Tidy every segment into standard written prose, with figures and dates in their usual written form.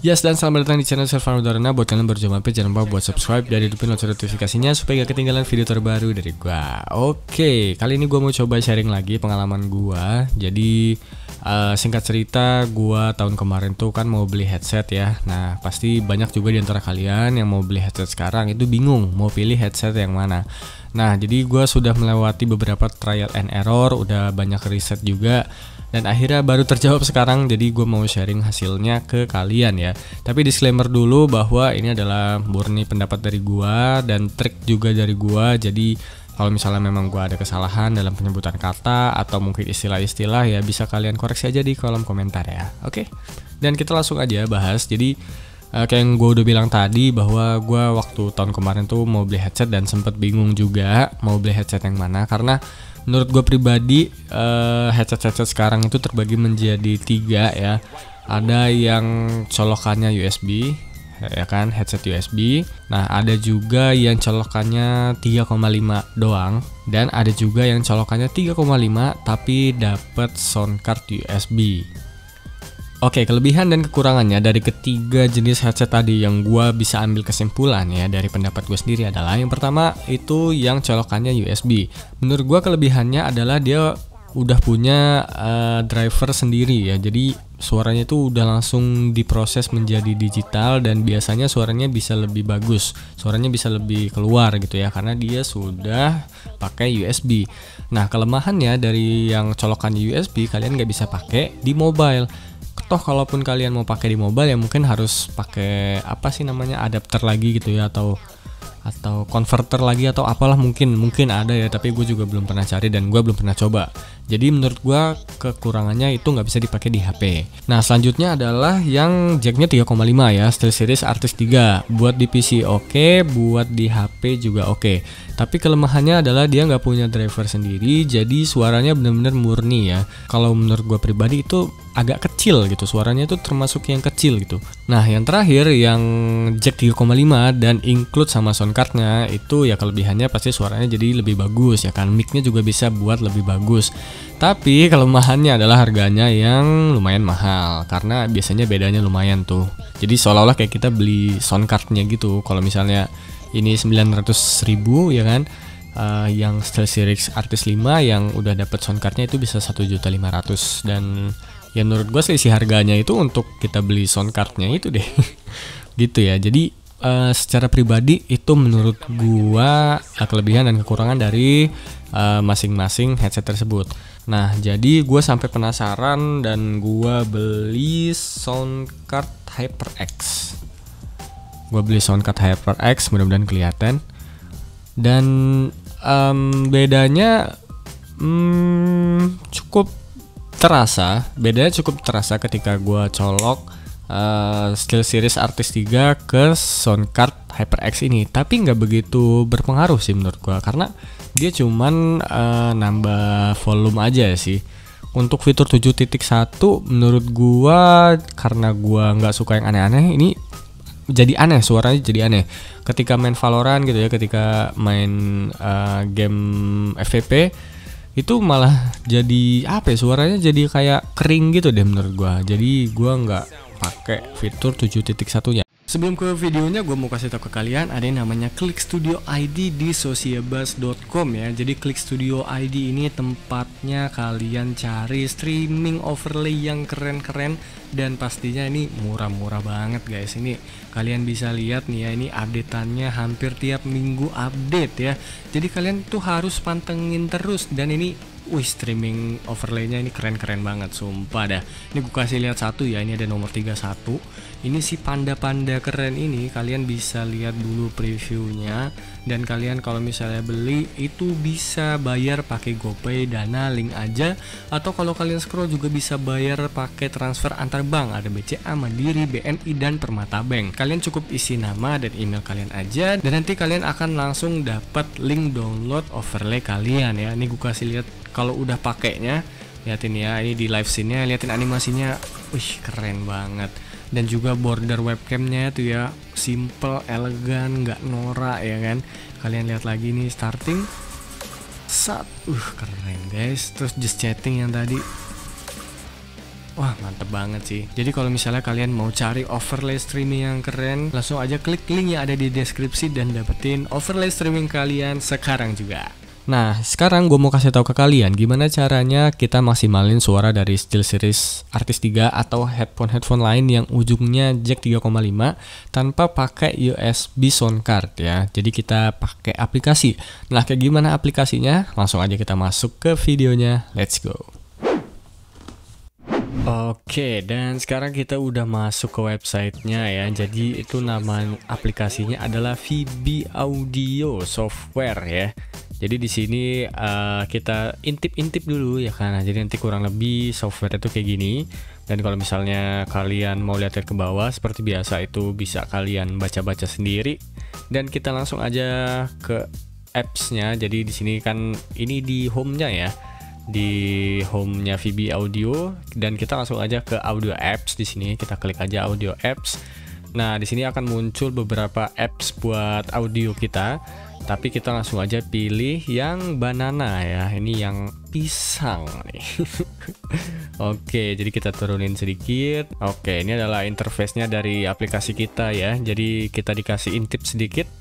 Yes, dan selamat datang di channel Servan Udarana. Buat kalian baru mampir, jangan lupa buat subscribe dan hidupin lonceng notifikasinya supaya gak ketinggalan video terbaru dari gua. Oke, kali ini gua mau coba sharing lagi pengalaman gua. Jadi singkat cerita, gua tahun kemarin tuh kan mau beli headset ya. Nah, pasti banyak juga di antara kalian yang mau beli headset sekarang itu bingung mau pilih headset yang mana. Nah, jadi gua sudah melewati beberapa trial and error, udah banyak riset juga. Dan akhirnya baru terjawab sekarang, jadi gue mau sharing hasilnya ke kalian ya. Tapi disclaimer dulu bahwa ini adalah murni pendapat dari gue dan trik juga dari gue. Jadi kalau misalnya memang gue ada kesalahan dalam penyebutan kata atau mungkin istilah-istilah ya bisa kalian koreksi aja di kolom komentar ya. Oke, dan kita langsung aja bahas. Jadi kayak yang gue udah bilang tadi bahwa gue waktu tahun kemarin tuh mau beli headset dan sempet bingung juga mau beli headset yang mana. Karena menurut gue pribadi headset sekarang itu terbagi menjadi 3 ya. Ada yang colokannya USB ya kan, headset USB. Nah, ada juga yang colokannya 3,5 doang dan ada juga yang colokannya 3,5 tapi dapat sound card USB. Oke, kelebihan dan kekurangannya dari ketiga jenis headset tadi yang gua bisa ambil kesimpulan ya dari pendapat gue sendiri adalah yang pertama itu yang colokannya USB. Menurut gua kelebihannya adalah dia udah punya driver sendiri ya. Jadi suaranya itu udah langsung diproses menjadi digital dan biasanya suaranya bisa lebih bagus. Suaranya bisa lebih keluar gitu ya karena dia sudah pakai USB. Nah, kelemahannya dari yang colokannya USB kalian nggak bisa pakai di mobile. Toh kalaupun kalian mau pakai di mobile ya mungkin harus pakai apa sih namanya adapter lagi gitu ya atau converter lagi atau apalah mungkin ada ya, tapi gue juga belum pernah cari dan gue belum pernah coba. Jadi menurut gue kekurangannya itu nggak bisa dipakai di HP. Nah, selanjutnya adalah yang jacknya 3,5 ya, SteelSeries Arctis 3. Buat di PC oke, buat di HP juga oke. Tapi kelemahannya adalah dia nggak punya driver sendiri, jadi suaranya benar-benar murni ya. Kalau menurut gue pribadi itu agak kecil gitu, suaranya itu termasuk yang kecil gitu. Nah, yang terakhir yang jack 3,5 dan include sama sound cardnya itu ya kelebihannya pasti suaranya jadi lebih bagus ya kan, mic-nya juga bisa buat lebih bagus. Tapi kelemahannya adalah harganya yang lumayan mahal karena biasanya bedanya lumayan tuh. Jadi seolah-olah kayak kita beli sound cardnya gitu. Kalau misalnya ini 900.000 ya kan, yang SteelSeries Arctis 5 yang udah dapat sound cardnya itu bisa 1.500.000 dan ya menurut gue selisih harganya itu untuk kita beli sound cardnya itu deh. Gitu ya. Jadi secara pribadi itu menurut gua kelebihan dan kekurangan dari masing-masing headset tersebut. Nah, jadi gua sampai penasaran dan gua beli soundcard HyperX. Gua beli soundcard HyperX, mudah-mudahan kelihatan. Dan bedanya cukup terasa. Bedanya cukup terasa ketika gua colok SteelSeries Arctis 3 ke soundcard HyperX ini, tapi nggak begitu berpengaruh sih menurut gua karena dia cuman nambah volume aja sih. Untuk fitur 7.1 menurut gua karena gua nggak suka yang aneh-aneh, ini jadi aneh, suaranya jadi aneh ketika main Valorant gitu ya, ketika main game FVP itu malah jadi apa ya, suaranya jadi kayak kering gitu deh menurut gua. Jadi gua nggak pakai fitur 7.1-nya. Sebelum ke videonya, gue mau kasih tahu ke kalian ada yang namanya Klik Studio ID di sociabuzz.com ya. Jadi Klik Studio ID ini tempatnya kalian cari streaming overlay yang keren-keren dan pastinya ini murah-murah banget guys. Ini kalian bisa lihat nih ya, ini updateannya hampir tiap minggu update ya. Jadi kalian tuh harus pantengin terus dan ini streaming overlaynya ini keren-keren banget, sumpah dah. Ini gue kasih lihat satu ya, ini ada nomor 31. Ini si panda-panda keren ini, kalian bisa lihat dulu previewnya. Dan kalian kalau misalnya beli itu bisa bayar pakai GoPay, Dana, link aja. Atau kalau kalian scroll juga bisa bayar pakai transfer antar bank. Ada BCA, Mandiri, BNI, dan Permata Bank. Kalian cukup isi nama dan email kalian aja, dan nanti kalian akan langsung dapat link download overlay kalian ya. Ini gue kasih lihat kalau udah pakainya, liatin ya, ini di live scene-nya, liatin animasinya, wih keren banget. Dan juga border webcamnya tuh ya, simple, elegan, nggak norak ya kan. Kalian lihat lagi nih starting, keren guys. Terus just chatting yang tadi, Wah, mantep banget sih. Jadi kalau misalnya kalian mau cari overlay streaming yang keren, langsung aja klik link yang ada di deskripsi dan dapetin overlay streaming kalian sekarang juga. Nah, sekarang gue mau kasih tahu ke kalian gimana caranya kita maksimalin suara dari SteelSeries Artis 3 atau headphone lain yang ujungnya jack 3,5 tanpa pakai USB sound card ya. Jadi kita pakai aplikasi. Nah, kayak gimana aplikasinya? Langsung aja kita masuk ke videonya. Let's go. Oke, dan sekarang kita udah masuk ke websitenya ya. Jadi itu nama aplikasinya adalah VB Audio Software ya. Jadi di sini kita intip-intip dulu ya kan. Jadi nanti kurang lebih software itu kayak gini. Dan kalau misalnya kalian mau lihat ke bawah seperti biasa itu bisa kalian baca-baca sendiri. Dan kita langsung aja ke apps-nya. Jadi di sini kan ini di home-nya ya. Di home-nya VB Audio dan kita langsung aja ke audio apps. Di sini kita klik aja audio apps. Nah, di sini akan muncul beberapa apps buat audio kita. Tapi kita langsung aja pilih yang banana ya. Ini yang pisang nih. Oke, jadi kita turunin sedikit. Oke, ini adalah interface-nya dari aplikasi kita ya. Jadi kita dikasih intip sedikit.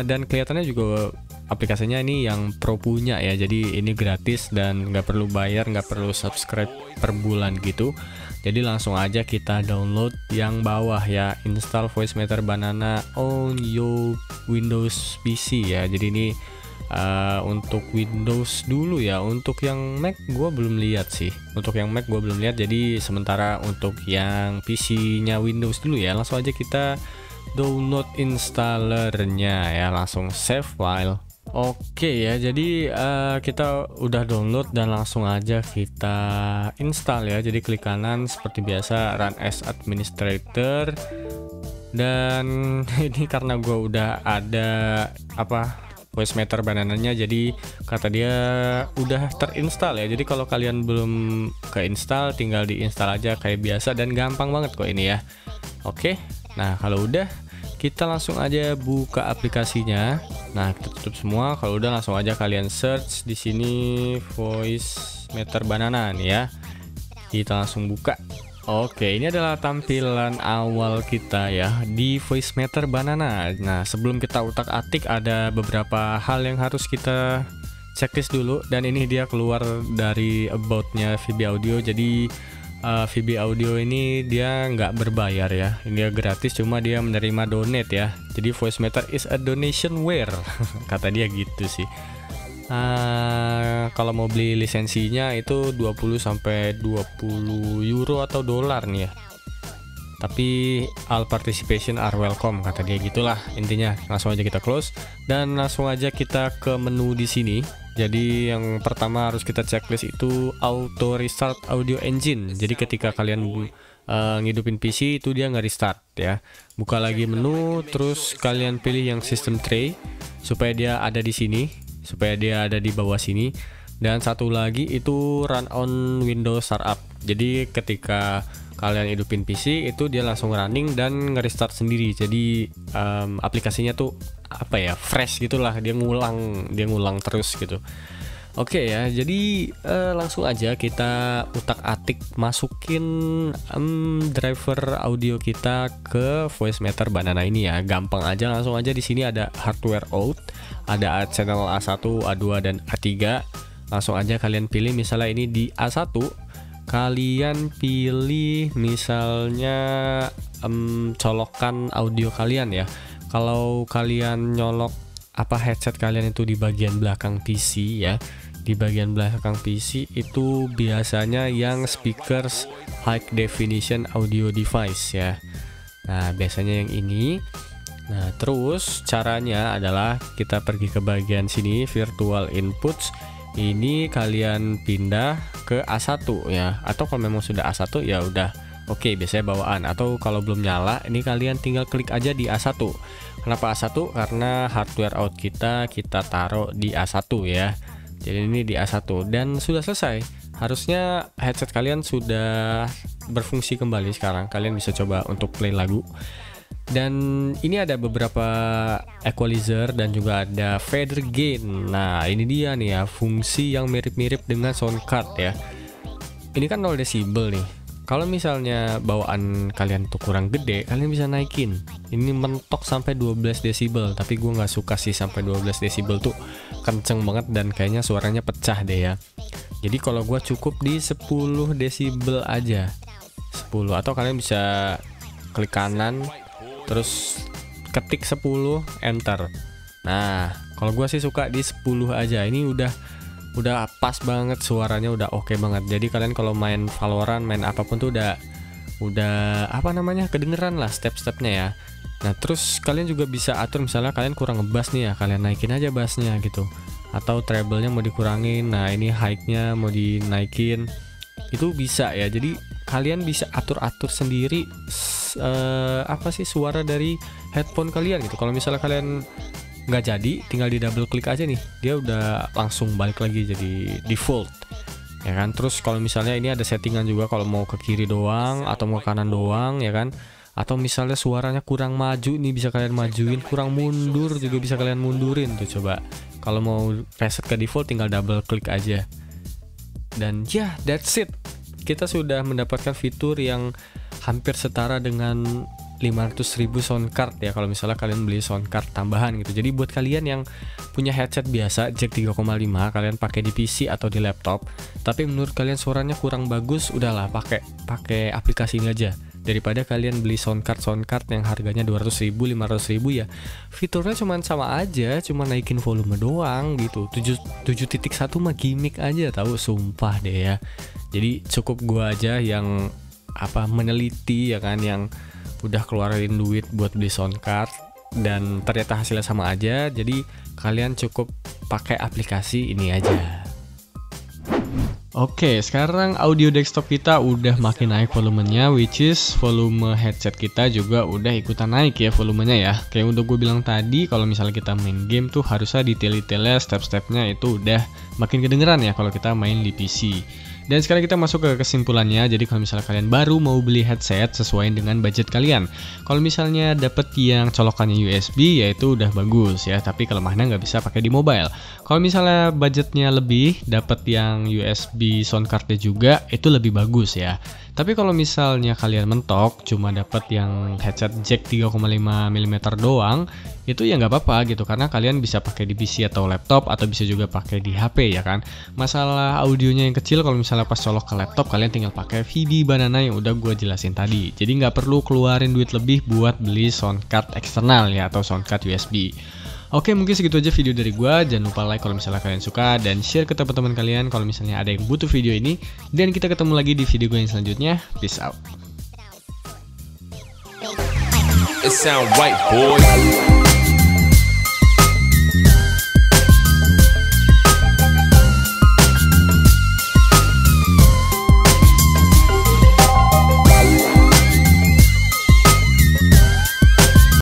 Dan kelihatannya juga aplikasinya ini yang pro punya ya. Jadi ini gratis dan nggak perlu bayar, nggak perlu subscribe per bulan gitu. Jadi langsung aja kita download yang bawah ya, install Voicemeeter Banana on your Windows PC ya. Jadi ini untuk Windows dulu ya. Untuk yang Mac gue belum lihat sih. Untuk yang Mac gue belum lihat. Jadi sementara untuk yang PC-nya Windows dulu ya. Langsung aja kita download installernya ya. Langsung save file. Oke ya, jadi kita udah download dan langsung aja kita install ya. Jadi klik kanan seperti biasa, run as administrator. Dan ini karena gue udah ada Voicemeeter Banananya, jadi kata dia udah terinstall ya. Jadi kalau kalian belum keinstall, tinggal diinstal aja kayak biasa dan gampang banget kok ini ya. Oke, nah kalau udah kita langsung aja buka aplikasinya. Nah, kita tutup semua. Kalau udah langsung aja kalian search di sini Voicemeeter Banana nih ya. Kita langsung buka. Oke, ini adalah tampilan awal kita ya di Voicemeeter Banana. Nah, sebelum kita utak-atik ada beberapa hal yang harus kita checklist dulu. Dan ini dia keluar dari about-nya VB Audio. Jadi VB Audio ini dia nggak berbayar ya, ini dia gratis, cuma dia menerima donate ya. Jadi Voicemeeter is a donationware kata dia gitu sih. Kalau mau beli lisensinya itu 20 euro atau dolar nih ya. Tapi all participation are welcome kata dia gitulah intinya. Langsung aja kita close dan langsung aja kita ke menu di sini. Jadi yang pertama harus kita checklist itu auto restart audio engine. Jadi ketika kalian ngidupin PC itu dia nggak restart ya. Buka lagi menu, terus kalian pilih yang system tray supaya dia ada di sini, supaya dia ada di bawah sini. Dan satu lagi itu run on Windows Startup. Jadi ketika kalian hidupin PC itu dia langsung running dan nge-restart sendiri. Jadi aplikasinya tuh fresh gitulah, dia ngulang terus gitu. Oke ya, jadi langsung aja kita utak-atik masukin driver audio kita ke Voicemeeter Banana ini ya. Gampang aja, langsung aja di sini ada hardware out, ada channel A1, A2 dan A3. Langsung aja kalian pilih, misalnya ini di A1 kalian pilih misalnya colokan audio kalian ya. Kalau kalian nyolok headset kalian itu di bagian belakang PC ya, di bagian belakang PC itu biasanya yang speakers high definition audio device ya. Nah biasanya yang ini. Nah terus caranya adalah kita pergi ke bagian sini virtual inputs. Ini kalian pindah ke A1 ya, atau kalau memang sudah A1 ya udah oke, biasanya bawaan. Atau kalau belum nyala ini kalian tinggal klik aja di A1. Kenapa A1? Karena hardware out kita taruh di A1 ya. Jadi ini di A1 dan sudah selesai. Harusnya headset kalian sudah berfungsi kembali sekarang. Kalian bisa coba untuk play lagu. Dan ini ada beberapa equalizer dan juga ada fader gain. Nah ini dia nih ya, fungsi yang mirip-mirip dengan sound card ya. Ini kan 0 decibel nih. kalau misalnya bawaan kalian tuh kurang gede, kalian bisa naikin. Ini mentok sampai 12 desibel, tapi gue nggak suka sih sampai 12 desibel tuh kenceng banget dan kayaknya suaranya pecah deh ya. Jadi kalau gue cukup di 10 desibel aja, 10, atau kalian bisa klik kanan terus ketik 10 enter. Nah kalau gue sih suka di 10 aja. Ini udah pas banget, suaranya udah oke banget. Jadi kalian kalau main Valorant, main apapun tuh udah apa namanya, kedengeran lah step-stepnya ya. Nah terus kalian juga bisa atur, misalnya kalian kurang ngebass nih ya, kalian naikin aja bassnya gitu, atau treble-nya mau dikurangin. Nah ini high-nya mau dinaikin, itu bisa ya. Jadi kalian bisa atur-atur sendiri apa sih suara dari headphone kalian gitu. Kalau misalnya kalian nggak jadi, tinggal di double klik aja nih, dia udah langsung balik lagi jadi default ya kan. Terus kalau misalnya ini ada settingan juga, kalau mau ke kiri doang atau mau ke kanan doang ya kan, atau misalnya suaranya kurang maju nih bisa kalian majuin, kurang mundur juga bisa kalian mundurin tuh. Coba kalau mau reset ke default tinggal double klik aja. Dan ya that's it, kita sudah mendapatkan fitur yang hampir setara dengan 500.000 sound card ya, kalau misalnya kalian beli sound card tambahan gitu. Jadi buat kalian yang punya headset biasa jack 3,5, kalian pakai di PC atau di laptop, tapi menurut kalian suaranya kurang bagus, udahlah pakai aplikasi ini aja. Daripada kalian beli sound card yang harganya 200.000, 500.000 ya, fiturnya cuman sama aja, cuma naikin volume doang gitu. 7.1 mah gimmick aja tahu, sumpah deh ya. Jadi cukup gua aja yang meneliti ya kan, yang udah keluarin duit buat beli sound card dan ternyata hasilnya sama aja. Jadi kalian cukup pakai aplikasi ini aja. Oke, sekarang audio desktop kita udah makin naik volumenya, which is volume headset kita juga udah ikutan naik ya volumenya ya. Kayak udah gue bilang tadi, kalau misalnya kita main game tuh harusnya detail-detailnya, step-stepnya itu udah makin kedengeran ya kalau kita main di PC. Dan sekarang kita masuk ke kesimpulannya. Jadi kalau misalnya kalian baru mau beli headset, sesuai dengan budget kalian. Kalau misalnya dapet yang colokannya USB, ya itu udah bagus ya, tapi kelemahannya nggak bisa pakai di mobile. Kalau misalnya budgetnya lebih, dapet yang USB sound cardnya juga, itu lebih bagus ya. Tapi kalau misalnya kalian mentok cuma dapat yang headset jack 3,5 mm doang, itu ya nggak apa-apa gitu, karena kalian bisa pakai di PC atau laptop, atau bisa juga pakai di HP ya kan. Masalah audionya yang kecil, kalau misalnya pas colok ke laptop, kalian tinggal pakai VB Banana yang udah gue jelasin tadi. Jadi nggak perlu keluarin duit lebih buat beli sound card eksternal ya, atau sound card USB. Oke, mungkin segitu aja video dari gua. Jangan lupa like kalau misalnya kalian suka, dan share ke teman-teman kalian kalau misalnya ada yang butuh video ini. Dan kita ketemu lagi di video gue yang selanjutnya. Peace out. It sound right, boy.